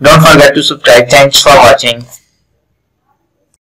Don't forget to subscribe. Thanks for watching.